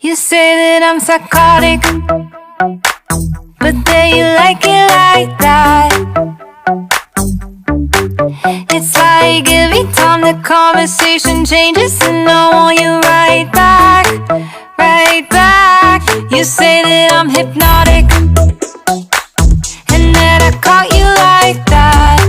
You say that I'm psychotic, but then you like it like that. It's like every time the conversation changes, and I want you right back, right back. You say that I'm hypnotic, and that I caught you like that.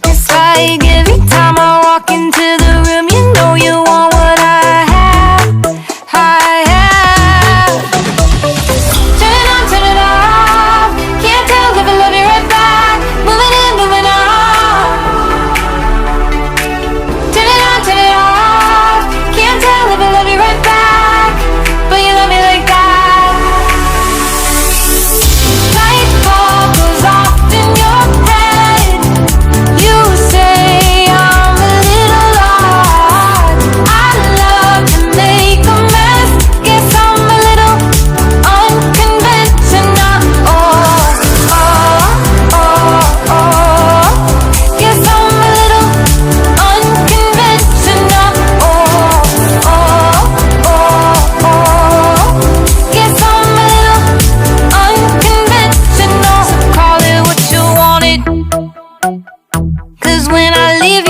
It's like every time I walk into the room, you know you want what I have, I have. Turn it on, turn it off. Can't tell if I love you right back. Moving in, moving on. Turn it on, turn it off. Can't tell if I love you right back, but you love me like that. Light bulb goes off in your head. You say I'm a little odd. I love to make a mess. Guess I'm a little unconventional. Oh, oh, oh, oh. Guess I'm a little unconventional. Oh, oh, oh, oh. Guess I'm a little unconventional. So call it what you wanted, 'cause when I leave